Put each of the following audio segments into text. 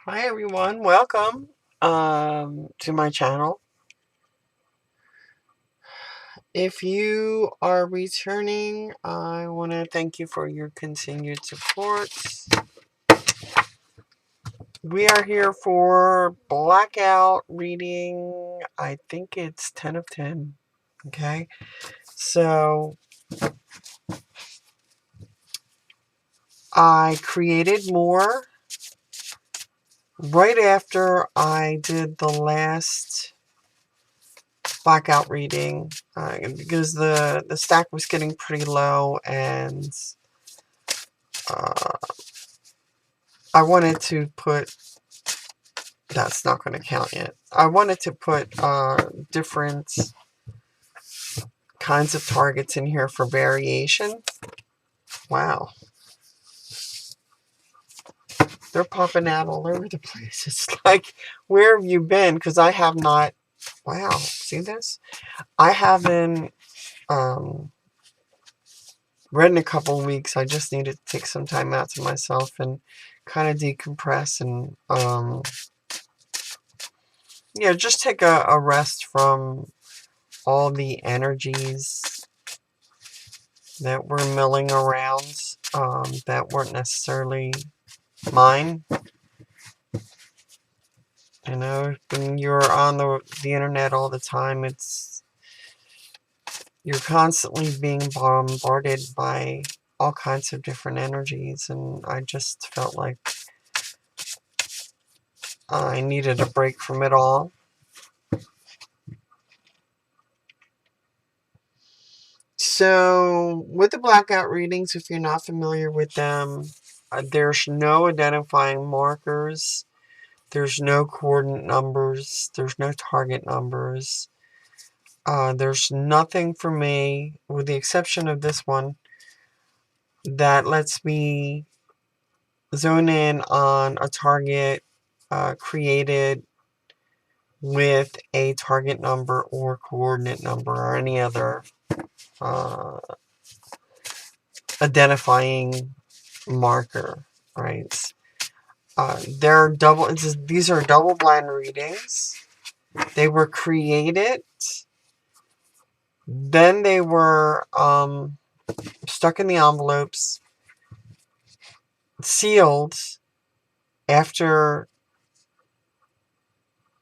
Hi everyone, welcome to my channel. If you are returning, I want to thank you for your continued support. We are here for Blackout Reading. I think it's 10 of 10. Okay, so I created more right after I did the last Blackout Reading because the stack was getting pretty low, and uh, I wanted to put, that's not going to count yet. I wanted to put different kinds of targets in here for variation. Wow. They're popping out all over the place. It's like, where have you been? Because I have not, wow, see this? I haven't read in a couple of weeks. I just need to take some time out to myself and kind of decompress and, yeah, just take a rest from all the energies that were milling around that weren't necessarily mine. You know, when you're on the internet all the time, you're constantly being bombarded by all kinds of different energies, and I just felt like I needed a break from it all. So, with the blackout readings, if you're not familiar with them, there's no identifying markers. There's no coordinate numbers. There's no target numbers. There's nothing for me, with the exception of this one, that lets me zone in on a target created with a target number or coordinate number or any other uh, identifying marker, right? These are double blind readings. They were created, then they were stuck in the envelopes, sealed after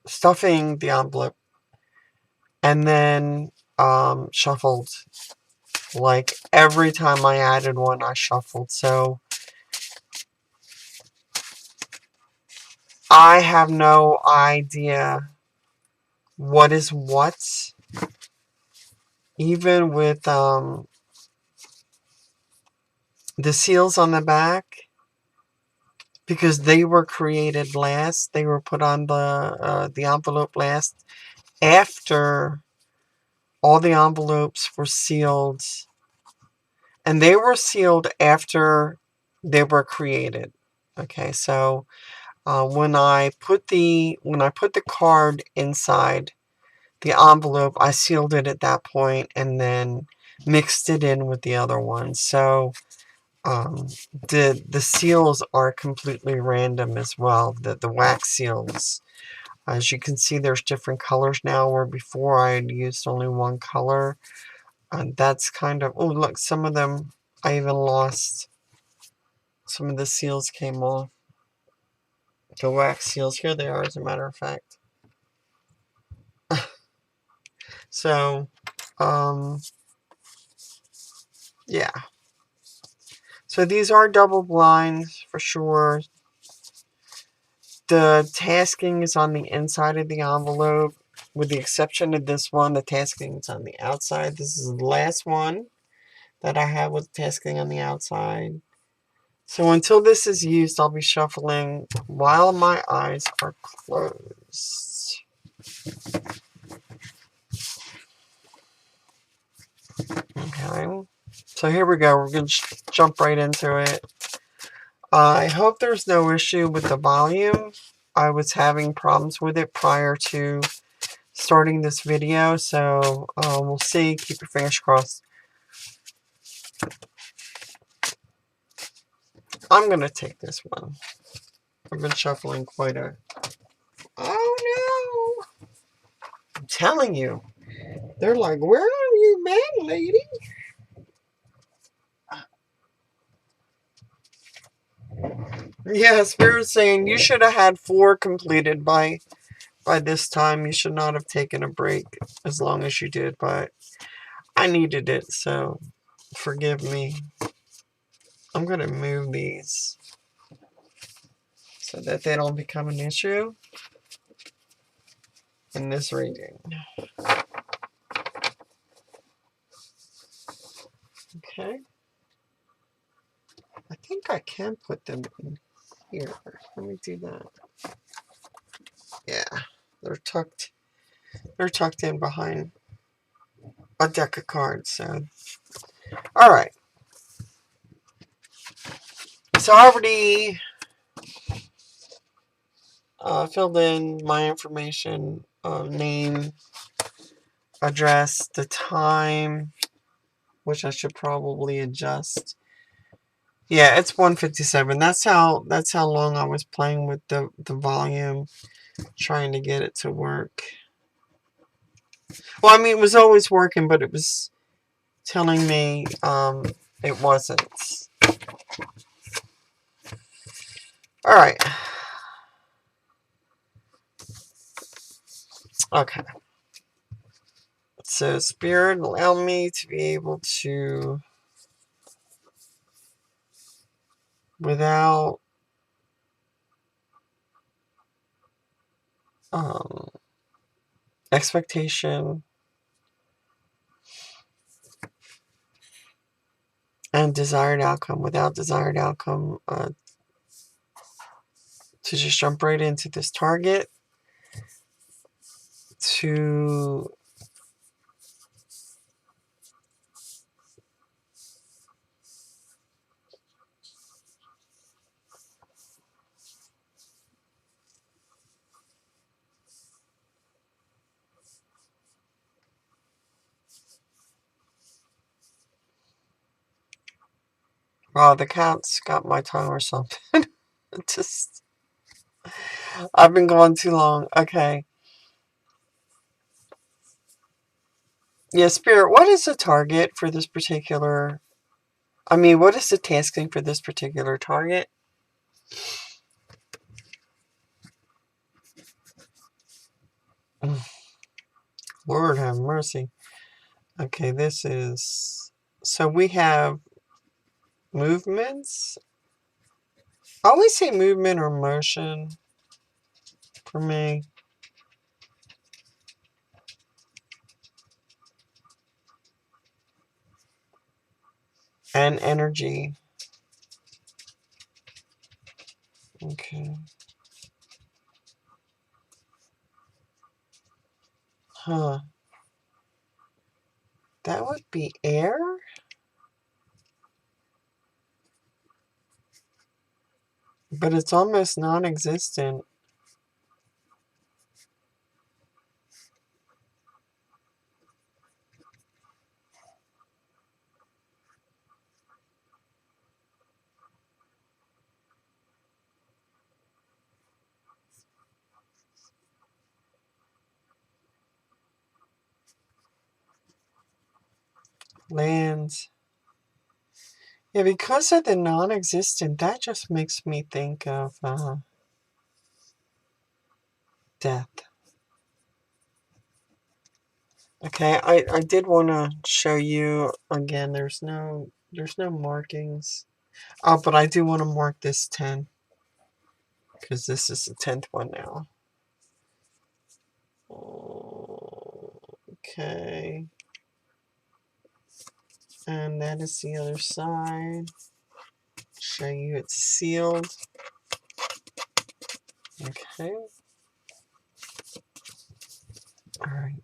stuffing the envelope, and then shuffled. Like every time I added one, I shuffled. So I have no idea what is what, even with the seals on the back, because they were created last. They were put on the envelope last after all the envelopes were sealed, and they were sealed after they were created. Okay, so when I put the card inside the envelope, I sealed it at that point and then mixed it in with the other ones. So the seals are completely random as well. The wax seals. As you can see, there's different colors now, where before I had used only one color. And that's kind of, oh look, some of them I even lost. Some of the seals came off. The wax seals, here they are, as a matter of fact. So, yeah. So these are double blinds for sure. The tasking is on the inside of the envelope. With the exception of this one, the tasking is on the outside. This is the last one that I have with tasking on the outside. So until this is used, I'll be shuffling while my eyes are closed. Okay. So here we go. We're going to jump right into it. I hope there's no issue with the volume. I was having problems with it prior to starting this video, so we'll see. Keep your fingers crossed. I'm going to take this one. I've been shuffling quite a... Oh no! I'm telling you. They're like, where are you, man, lady? Yeah, Spirit's saying you should have had 4 completed by this time. You should not have taken a break as long as you did, but I needed it, so forgive me. I'm going to move these so that they don't become an issue in this reading. Okay. I think I can put them in here. Let me do that. Yeah, they're tucked in behind a deck of cards. So, all right. So I already filled in my information, name, address, the time, which I should probably adjust. Yeah, it's 1:57. That's how long I was playing with the volume, trying to get it to work. Well, I mean, it was always working, but it was telling me it wasn't. All right. Okay. So Spirit allow me to be able to, without expectation and desired outcome, without desired outcome, to just jump right into this target, to oh, the cat's got my tongue or something. Just, I've been going too long. Okay. Yeah, Spirit, what is the target for this particular... I mean, what is the tasking for this particular target? Lord have mercy. Okay, this is... So we have movements. I always say movement or motion for me. And energy. Okay. Huh. That would be air? But it's almost non-existent. Lands. Yeah, because of the non-existent, that just makes me think of death. Okay, I did want to show you again. There's no markings. Oh, but I do want to mark this 10 because this is the 10th one now. Okay, and that is the other side. Show you it's sealed. Okay. All right.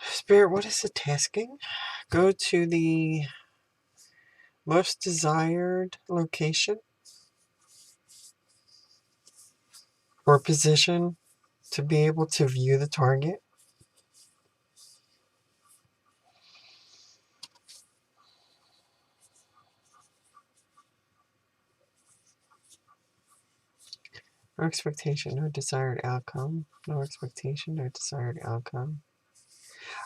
Spirit, what is the tasking? Go to the most desired location or position to be able to view the target. No expectation, no desired outcome. No expectation, no desired outcome.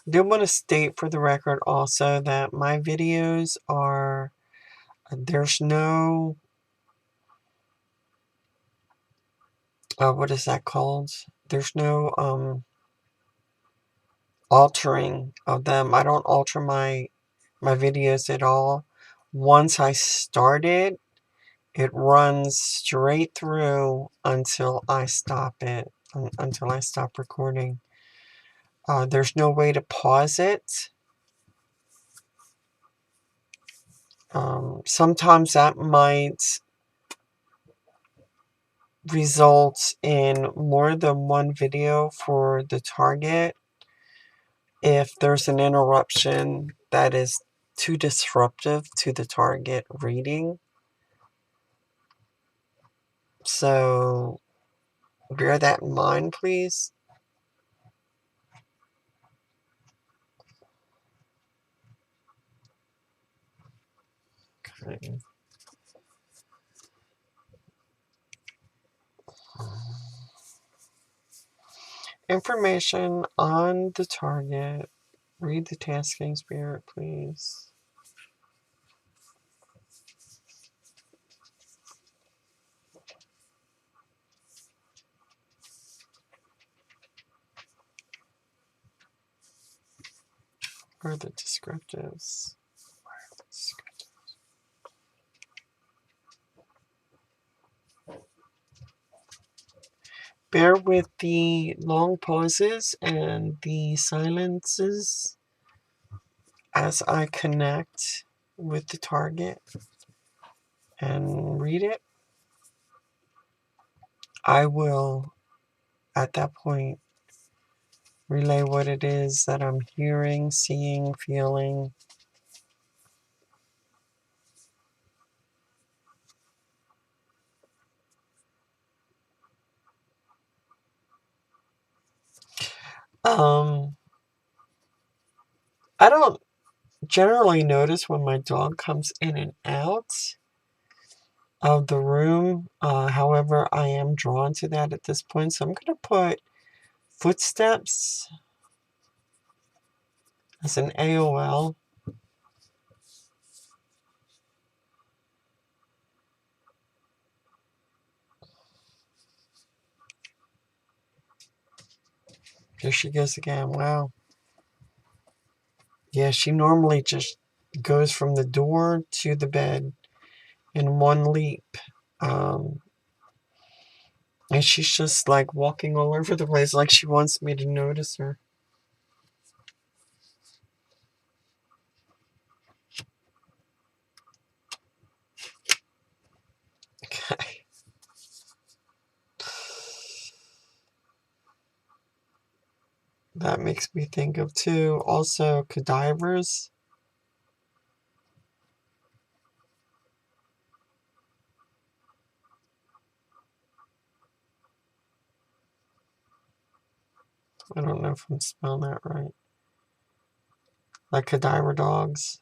I do want to state for the record also that my videos are, there's no, what is that called? There's no altering of them. I don't alter my videos at all. Once I start it, it runs straight through until I stop it, until I stop recording. There's no way to pause it. Sometimes that might result in more than one video for the target if there's an interruption that is too disruptive to the target reading. So bear that in mind, please. Okay. Information on the target. Read the tasking spirit, please. Or the descriptives. Bear with the long pauses and the silences as I connect with the target and read it. I will, at that point, relay what it is that I'm hearing, seeing, feeling. I don't generally notice when my dog comes in and out of the room. However, I am drawn to that at this point. So I'm going to put footsteps as an AOL. Here she goes again. Wow. Yeah, she normally just goes from the door to the bed in one leap. And she's just like walking all over the place like she wants me to notice her. Okay. That makes me think of too, also cadavers. I don't know if I'm spelling that right. Like cadaver dogs.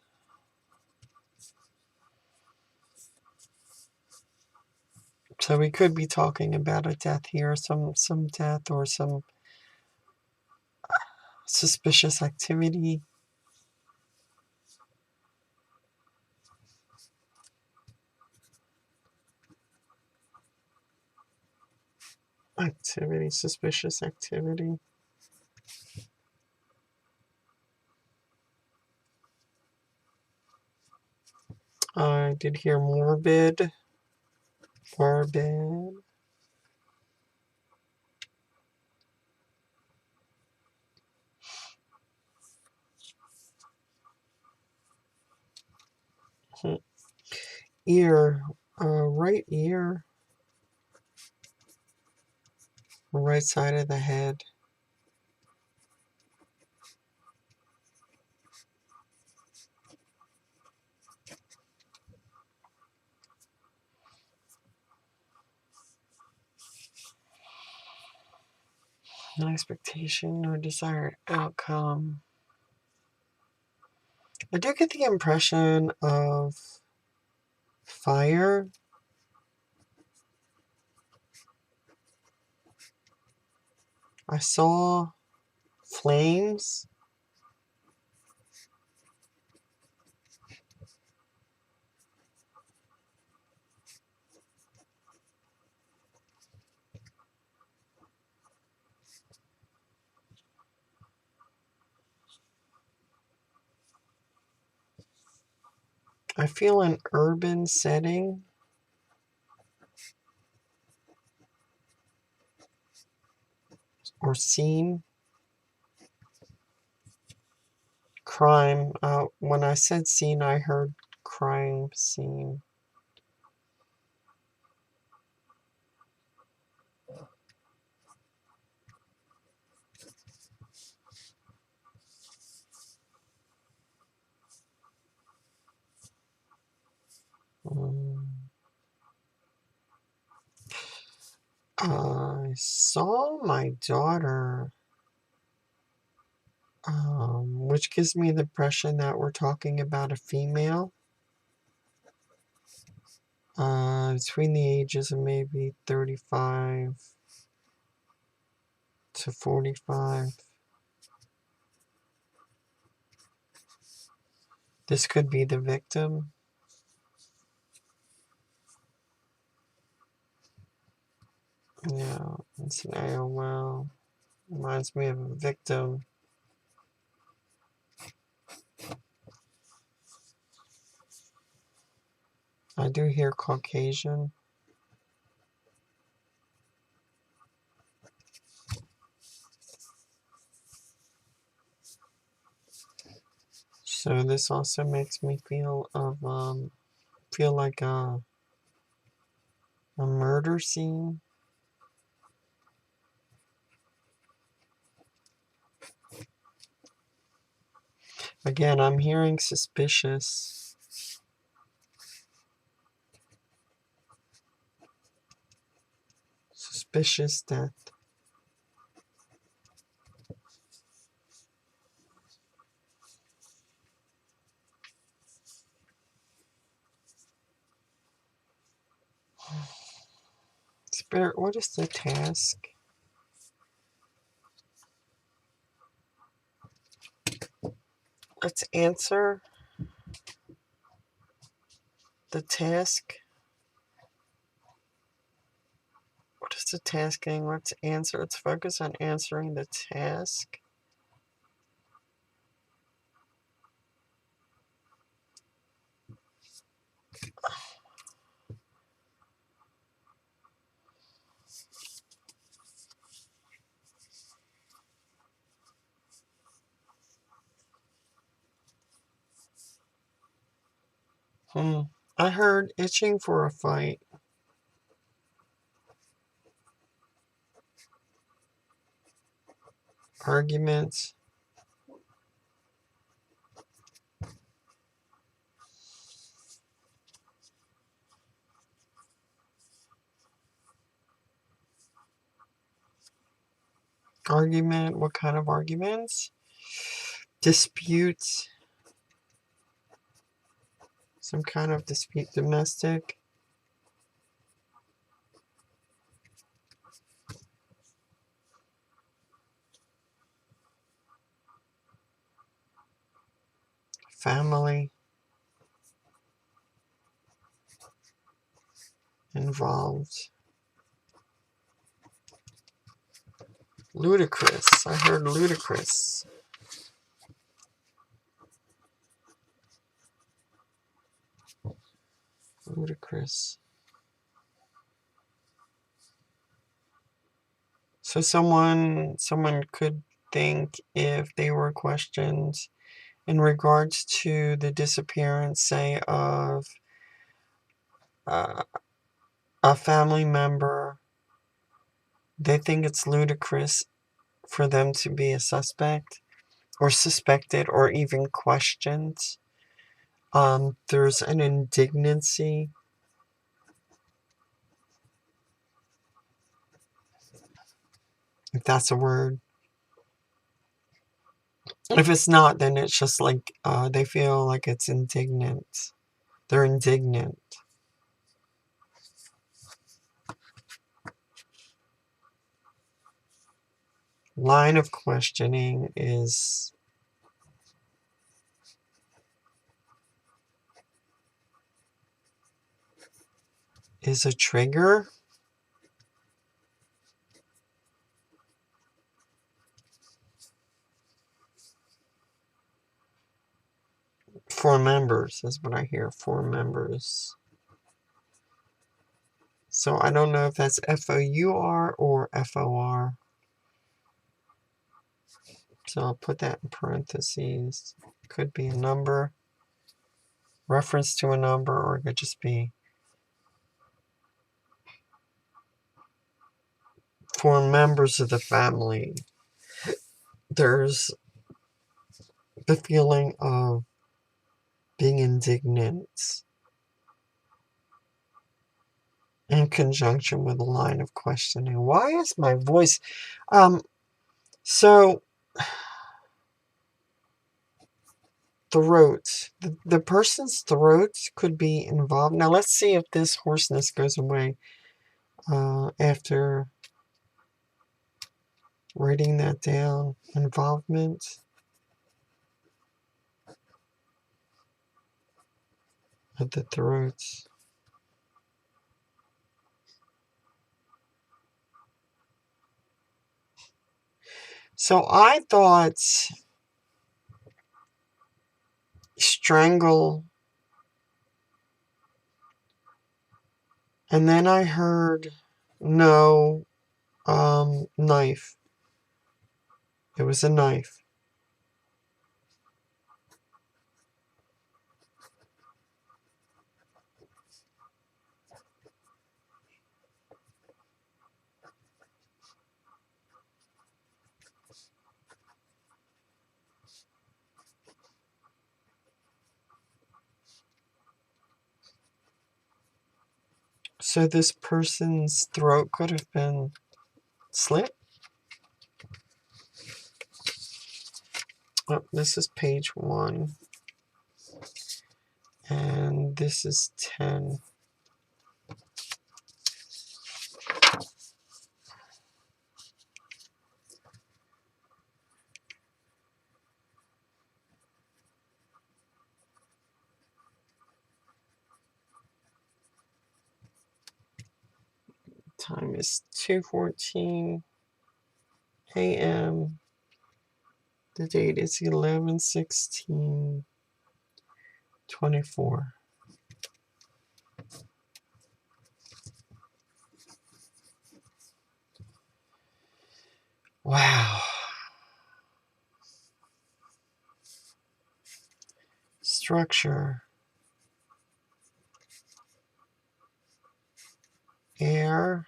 So we could be talking about a death here, some death or some suspicious activity. Suspicious activity. I did hear morbid. Morbid. Ear. Right ear. Right side of the head. No expectation, no desired outcome. I do get the impression of fire. I saw flames. I feel an urban setting. Or scene. Crime. When I said scene, I heard crime scene. I saw my daughter, which gives me the impression that we're talking about a female, between the ages of maybe 35 to 45. This could be the victim. Yeah, scenario, well, reminds me of a victim. I do hear Caucasian. So this also makes me feel like a murder scene. Again, I'm hearing suspicious. Suspicious death. Spirit, what is the task? Let's answer the task. What is the tasking? Let's answer. Let's focus on answering the task. I heard itching for a fight. Arguments. Argument. What kind of arguments? Disputes. Some kind of dispute. Domestic. Family. Involved. Ludicrous. I heard ludicrous. Ludicrous. So someone could think, if they were questioned in regards to the disappearance, say, of a family member, they think it's ludicrous for them to be a suspect or suspected or even questioned. There's an indignancy. If that's a word. If it's not, then it's just like they feel like it's indignant. They're indignant. line of questioning is a trigger. For members is what I hear. For members. So I don't know if that's FOUR or FOR. So I'll put that in parentheses. Could be a number, reference to a number, or it could just be for members of the family. There's the feeling of being indignant in conjunction with a line of questioning. Why is my voice? So throat. The person's throat could be involved. Now let's see if this hoarseness goes away after writing that down. Involvement of the throat. So I thought strangle, and then I heard no, knife. It was a knife. So this person's throat could have been slit. Oh, this is page 1. And this is 10. Time is 2:14 a.m. The date is 11/16/24. Wow. Structure. Air.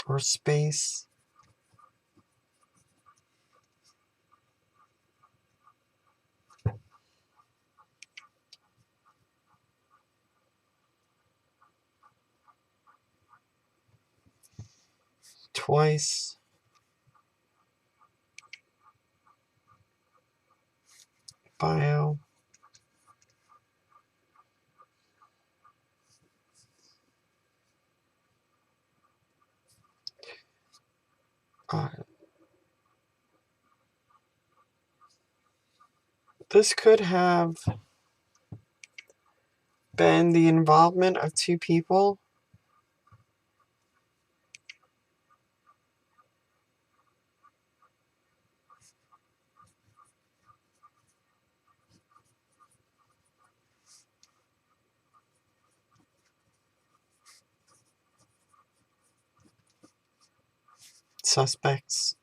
Or space. Twice. Bio. This could have been the involvement of 2 people. Suspects.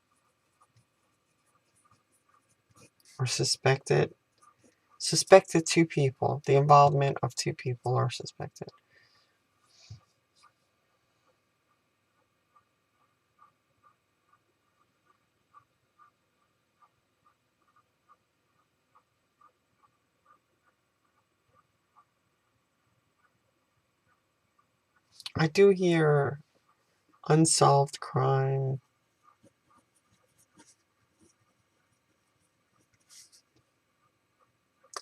Or suspected. Suspected 2 people. The involvement of 2 people are suspected. I do hear unsolved crime.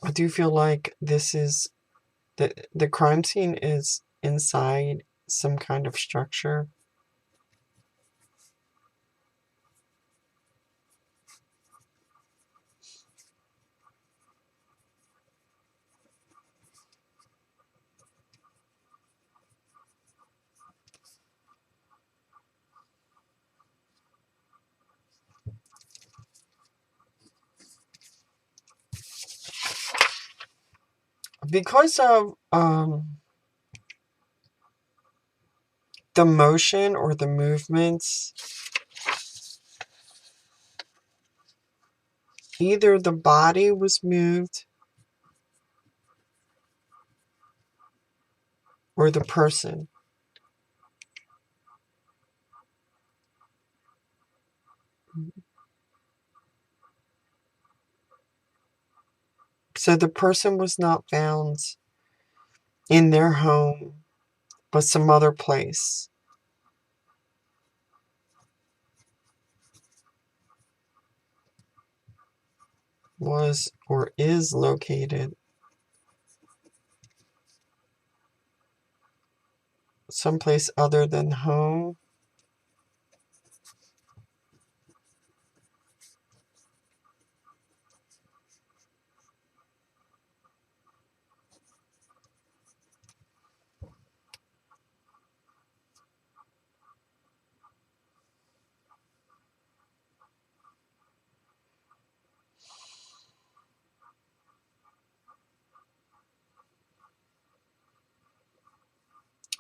I do feel like this is the crime scene is inside some kind of structure. Because of the motion or the movements, either the body was moved or the person. So the person was not found in their home, but some other place. Was or is located someplace other than home.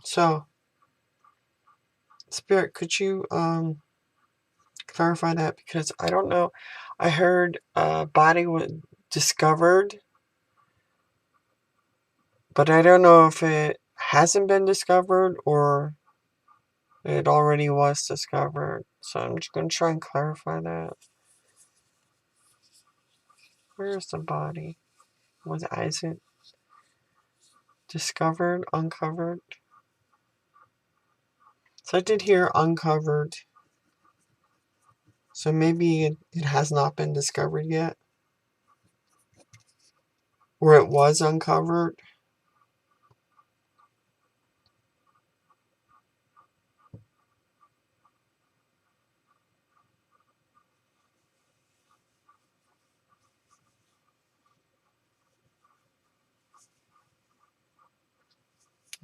So, Spirit, could you clarify that? Because I don't know. I heard a body was discovered, but I don't know if it hasn't been discovered or it already was discovered. So I'm just going to try and clarify that. Where is the body? Is it discovered, uncovered? So I did hear uncovered. So maybe it has not been discovered yet. Or it was uncovered.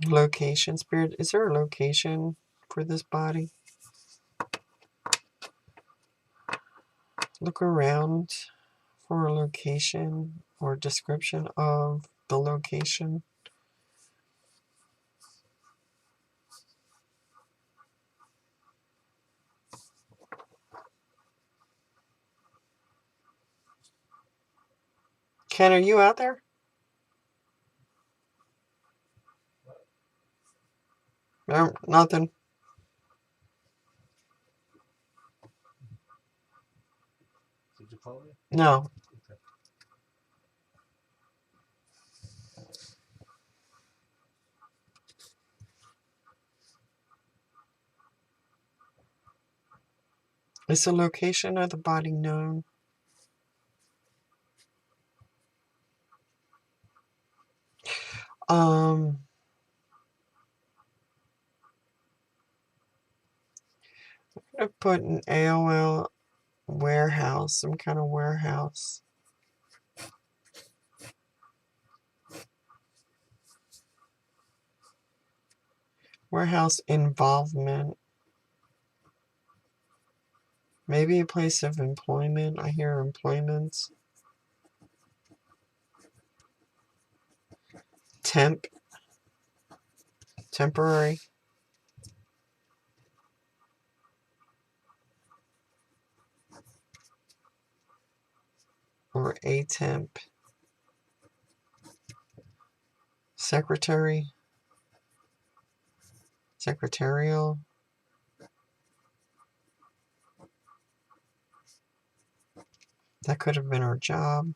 Location, Spirit. Is there a location for this body? Look around for a location or description of the location. Ken, are you out there? No, nothing. Did you call me? No. Okay. Is the location of the body known? I'm gonna put an AOL warehouse, some kind of warehouse. Warehouse involvement. Maybe a place of employment. I hear employment. Temporary. Or a temp. Secretary. Secretarial. That could have been our job.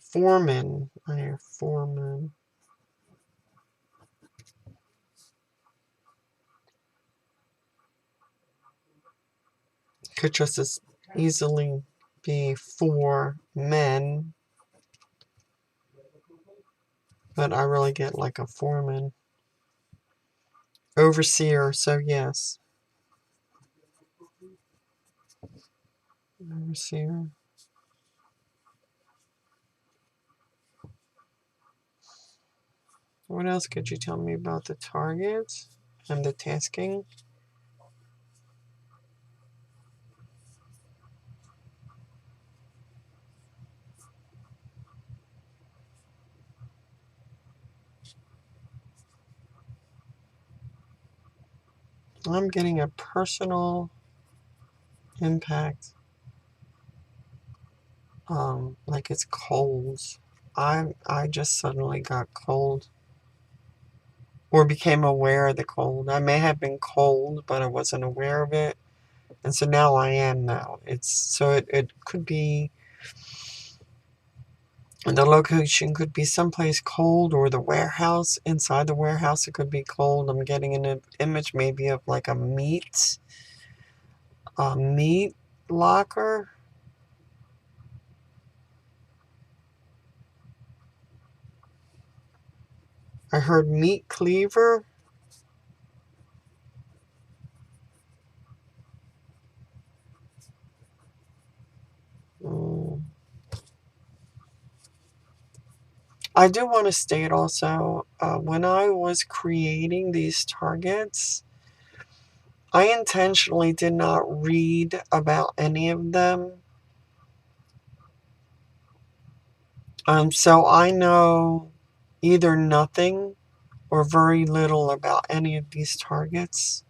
Foreman. I hear foreman. Could just as easily be 4 men. But I really get like a foreman. Overseer, so yes. Overseer. What else could you tell me about the targets and the tasking? I'm getting a personal impact. Like it's cold. I just suddenly got cold. Or became aware of the cold. I may have been cold, but I wasn't aware of it. And so now I am now. It could be, the location could be someplace cold, or the warehouse. Inside the warehouse it could be cold. I'm getting an image maybe of like a meat locker. I heard meat cleaver. Mm. I do want to state also, when I was creating these targets, I intentionally did not read about any of them. So I know either nothing or very little about any of these targets.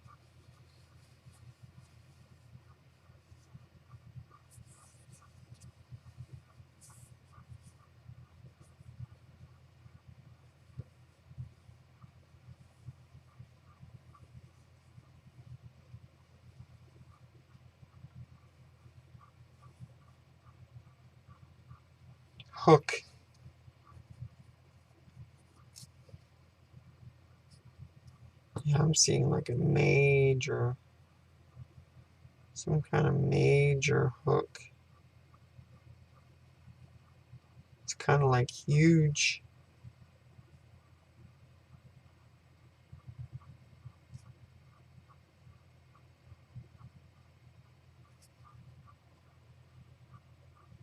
Hook. Yeah, I'm seeing like some kind of major hook. It's kind of like huge.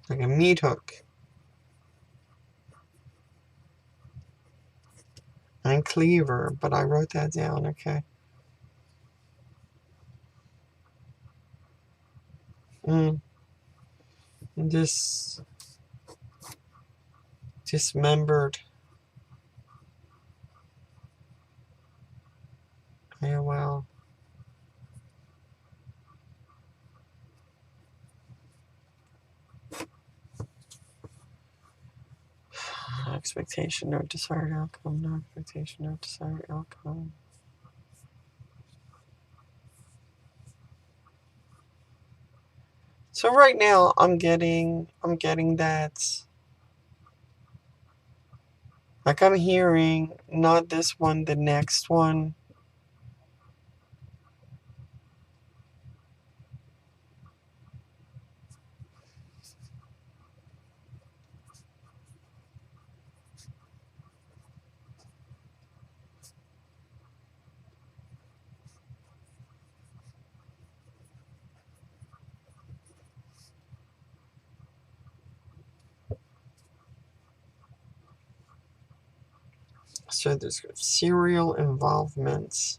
Like a meat hook. And cleaver, but I wrote that down, okay. Mm, this dismembered AOL. No expectation, no desired outcome, no expectation, no desired outcome. So right now I'm getting that, like I'm hearing not this one, the next one. So there's serial involvements.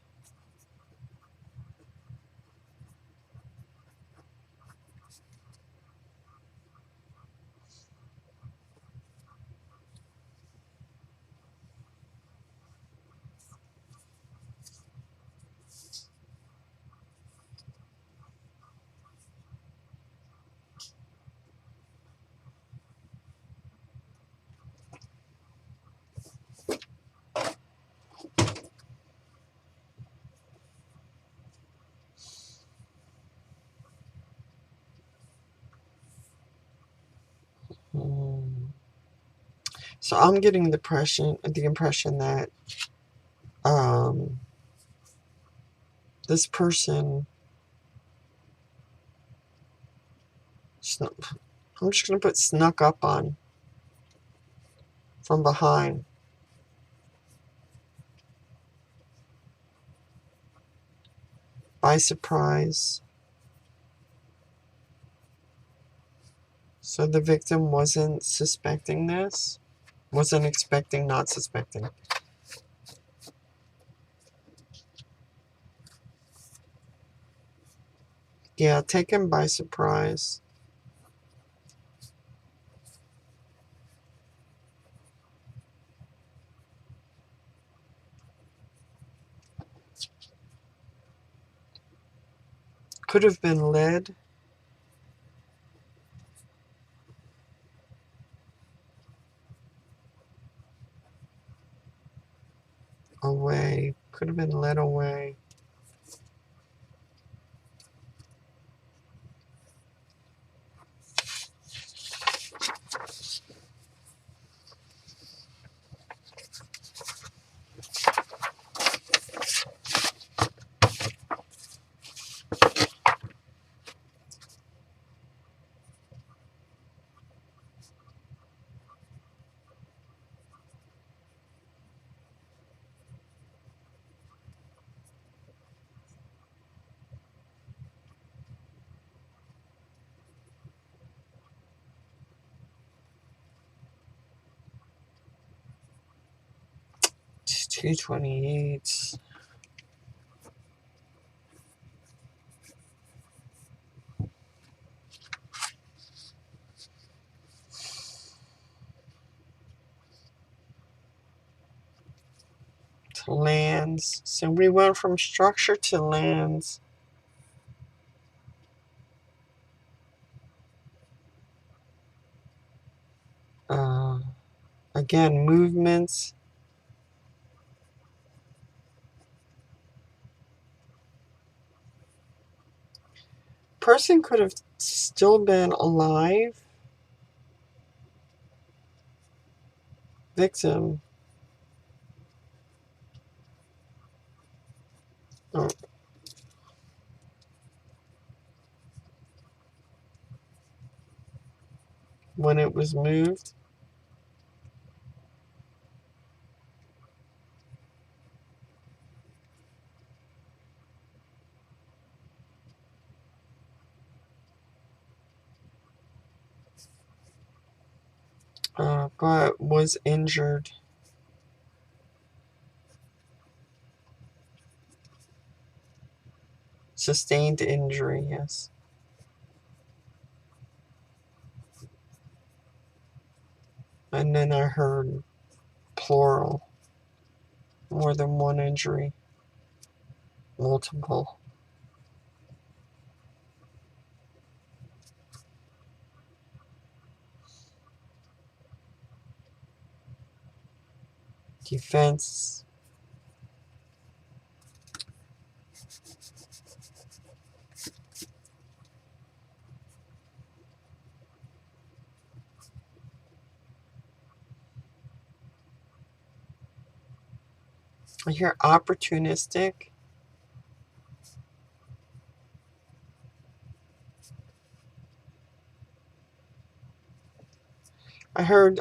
Hmm. So I'm getting the impression that um, this person, I'm just gonna put snuck up on from behind. by surprise. So the victim wasn't suspecting this? Wasn't expecting, not suspecting. Yeah, taken by surprise. Could have been led away. Could have been led away. It's 228. To lands. So we went from structure to lands. Uh, again, movements. Person could have still been alive. Victim. Oh, when it was moved. But was injured. Sustained injury, yes. And then I heard plural. More than one injury. Multiple. Defense. I hear opportunistic. I heard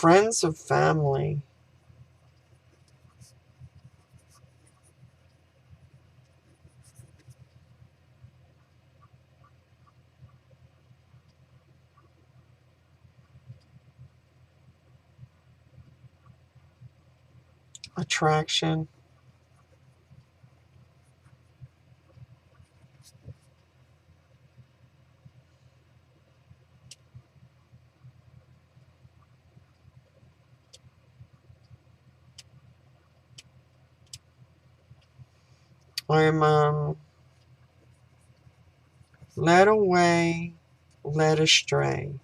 friends of family. Attraction. I am led away, led astray.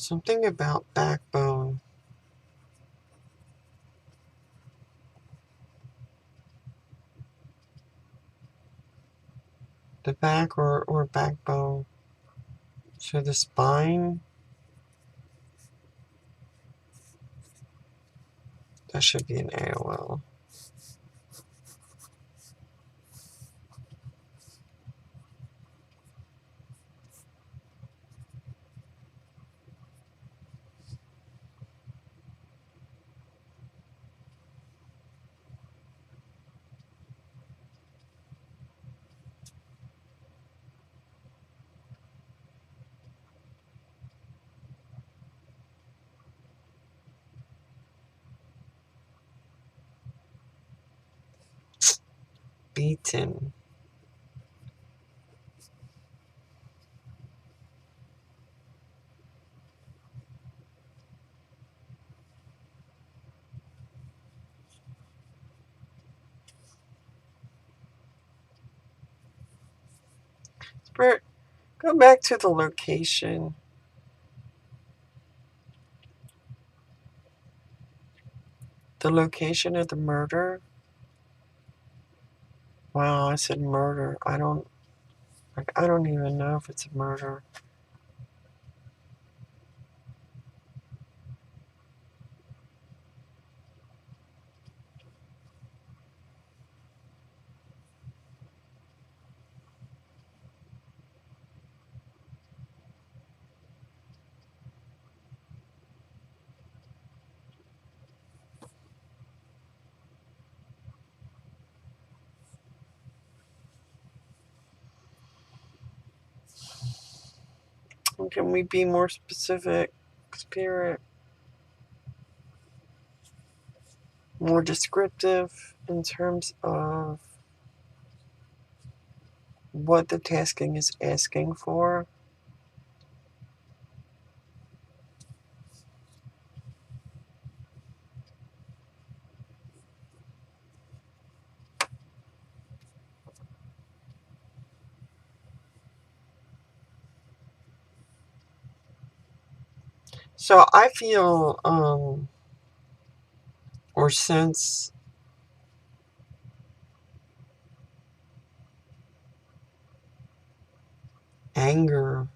Something about backbone. The back or backbone. So the spine. That should be an AOL. Beaten. Spirit, go back to the location. The location of the murder. Wow, I said murder. I don't even know if it's a murder. Can we be more specific? Spirit. More descriptive in terms of what the tasking is asking for. So I feel or sense anger,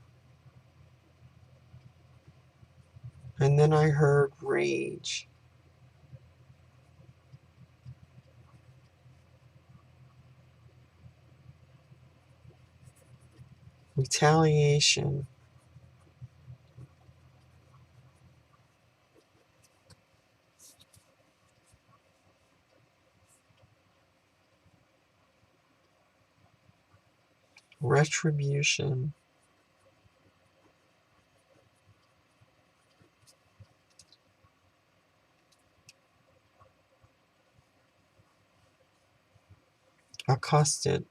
and then I heard rage. Retaliation. Retribution. Accosted.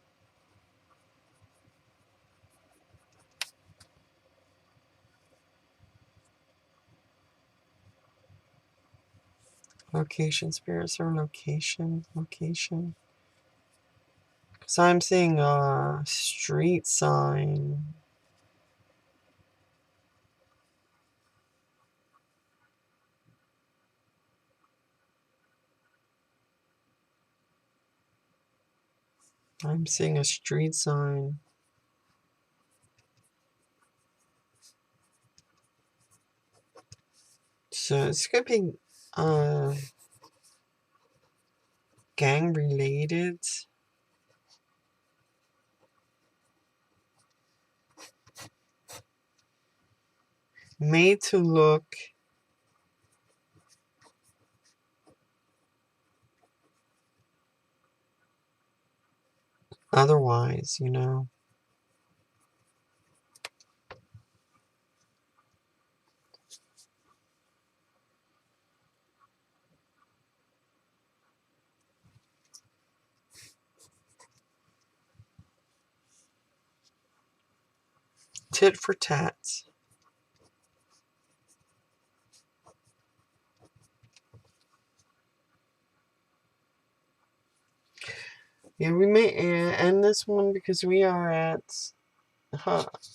Location. Spirits or location. Location. Because I'm seeing a street sign. I'm seeing a street sign. So it's gonna be gang related. Made to look otherwise, you know. Tit for tat. Yeah, we may end this one because we are at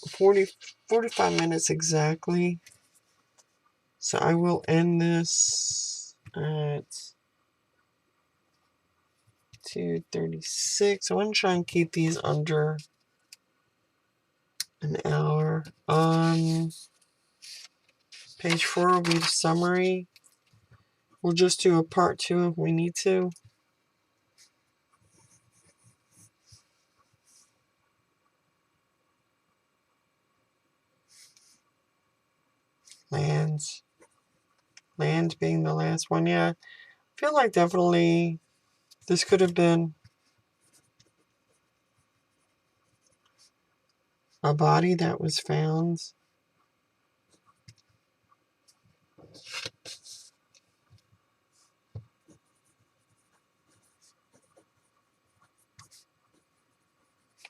45 minutes exactly. So I will end this at 2:36. I want to try and keep these under An hour. Page 4 will be the summary. We'll just do a part 2 if we need to. Lands. Land being the last one. Yeah, I feel like definitely this could have been a body that was found.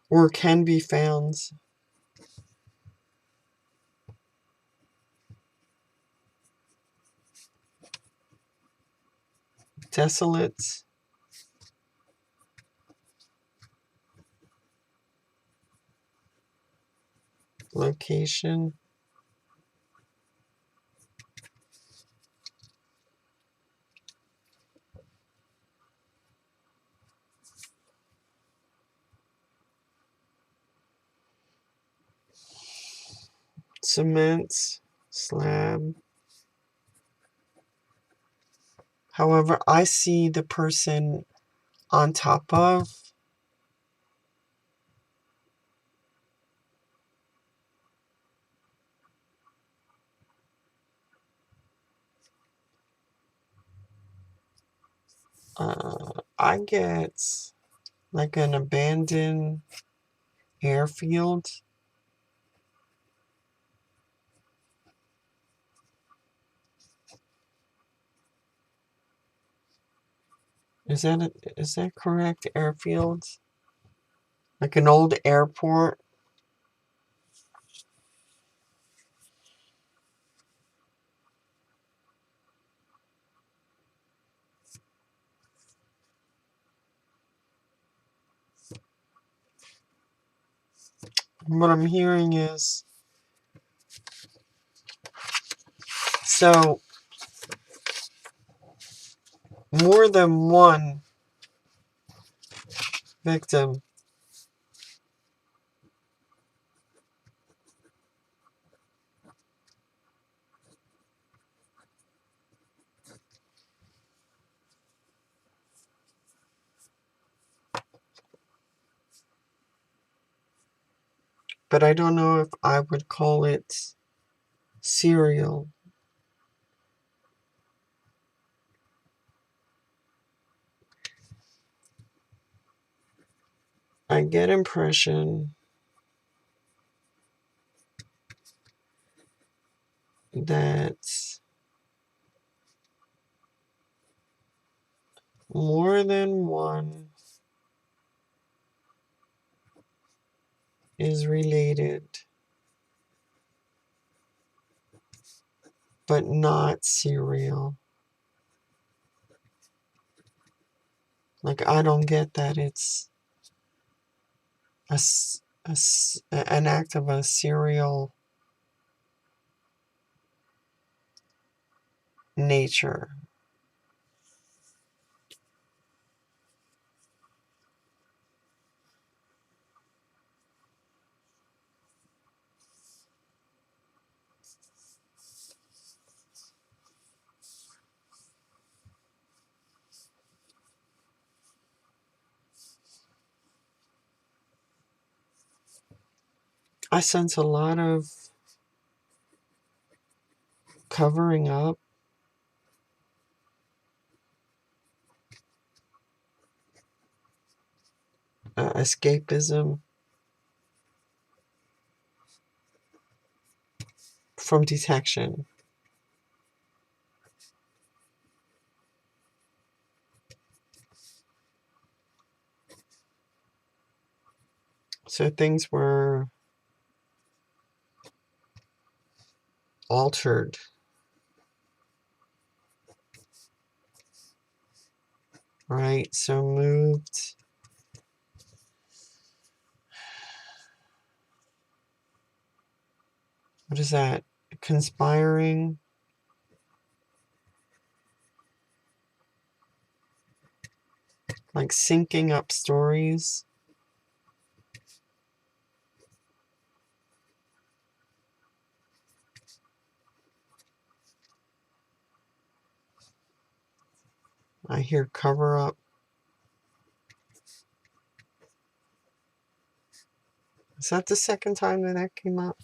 Or can be found. Desolate. Location. Cement. Slab. However, I see the person on top of. I get like an abandoned airfield. Is that correct? Airfield? Like an old airport? What I'm hearing is, so more than one victim. But I don't know if I would call it serial. I get impression that more than one is related, but not serial. Like, I don't get that it's an act of a serial nature. I sense a lot of covering up, escapism from detection. So things were altered. Right? So moved. What is that? Conspiring. Like syncing up stories. I hear cover up. Is that the second time that came up?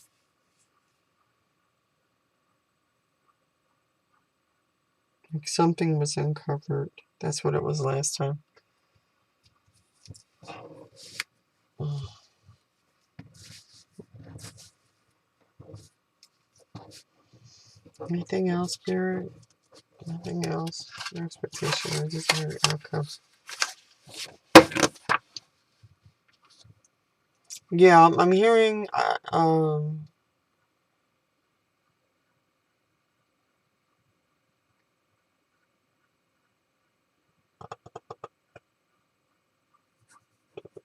Like something was uncovered. That's what it was last time. Anything else, Spirit? Nothing else. No expectation or desired outcome. Yeah, I'm hearing.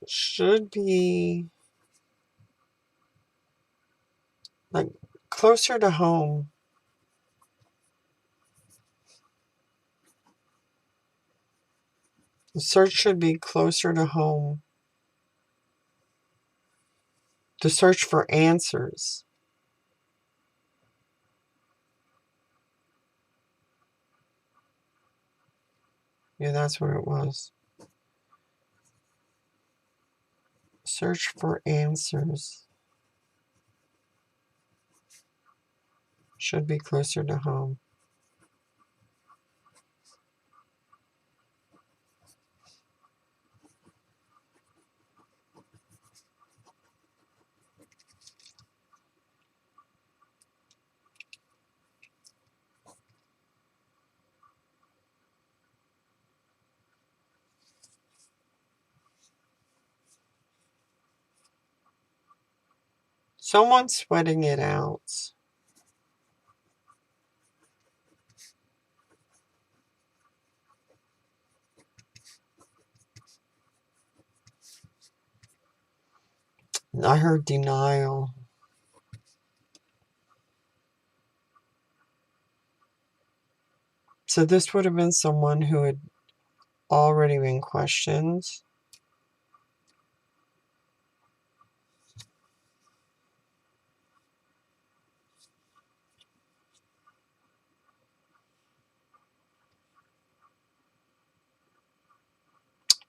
Should be like closer to home. The search should be closer to home. The search for answers. Yeah, that's what it was. Search for answers. Should be closer to home. Someone's sweating it out. I heard denial. So this would have been someone who had already been questioned.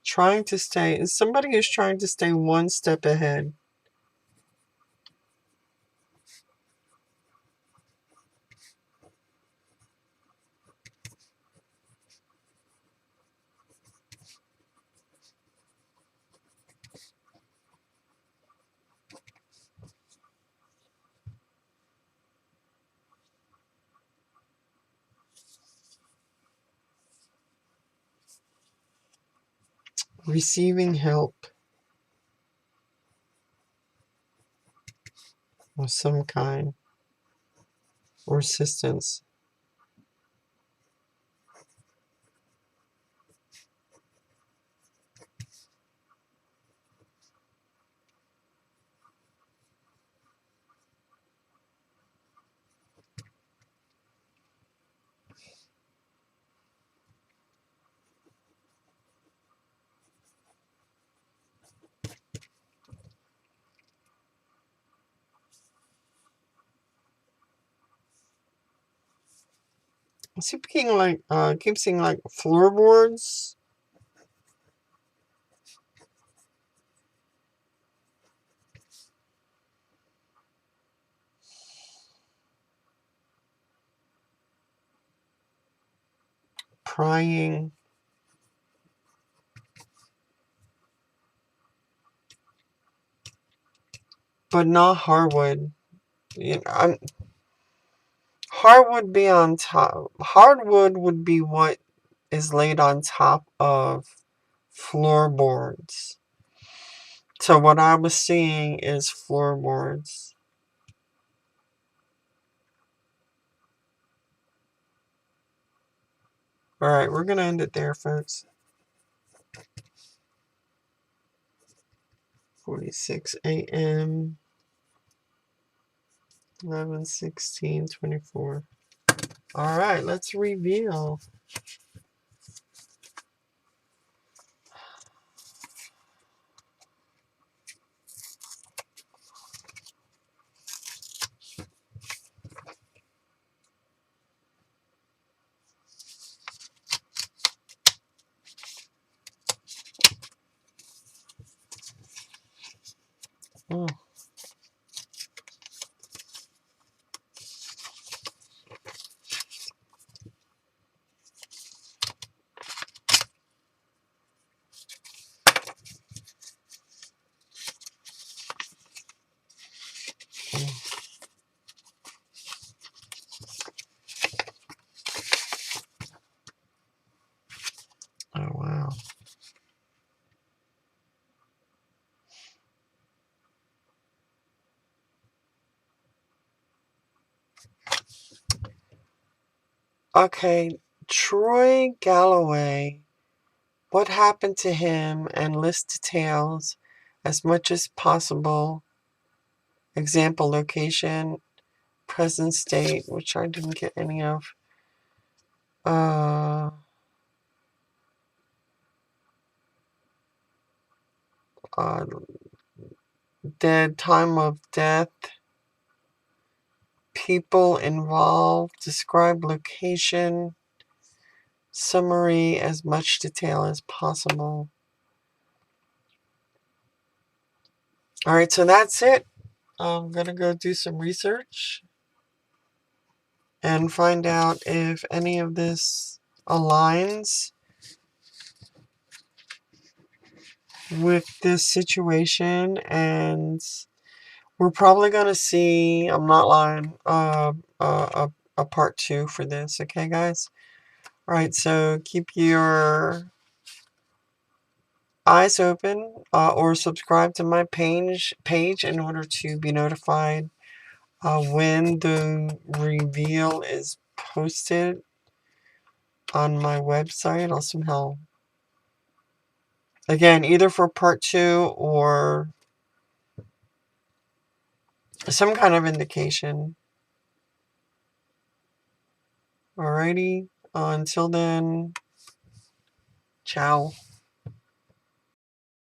Trying to stay. Somebody is trying to stay one step ahead. Receiving help of some kind or assistance. I keep seeing like floorboards. Prying. But not hardwood. Hardwood be on top. Hardwood would be what is laid on top of floorboards. So what I was seeing is floorboards. Alright, we're going to end it there, folks. 46 a.m. 11/16/24. Alright, let's reveal. Mm. Oh, wow. Okay, Troy Galloway. What happened to him and list details as much as possible. Example, location, present state, which I didn't get any of. Uh, uh, Dead, time of death, people involved, describe location, summary, as much detail as possible. All right, so that's it. I'm going to go do some research and find out if any of this aligns with this situation, and we're probably going to see, I'm not lying, a part 2 for this, okay, guys? All right, so keep your eyes open or subscribe to my page in order to be notified when the reveal is posted on my website. I'll somehow, again, either for part 2 or some kind of indication. Alrighty, until then, ciao.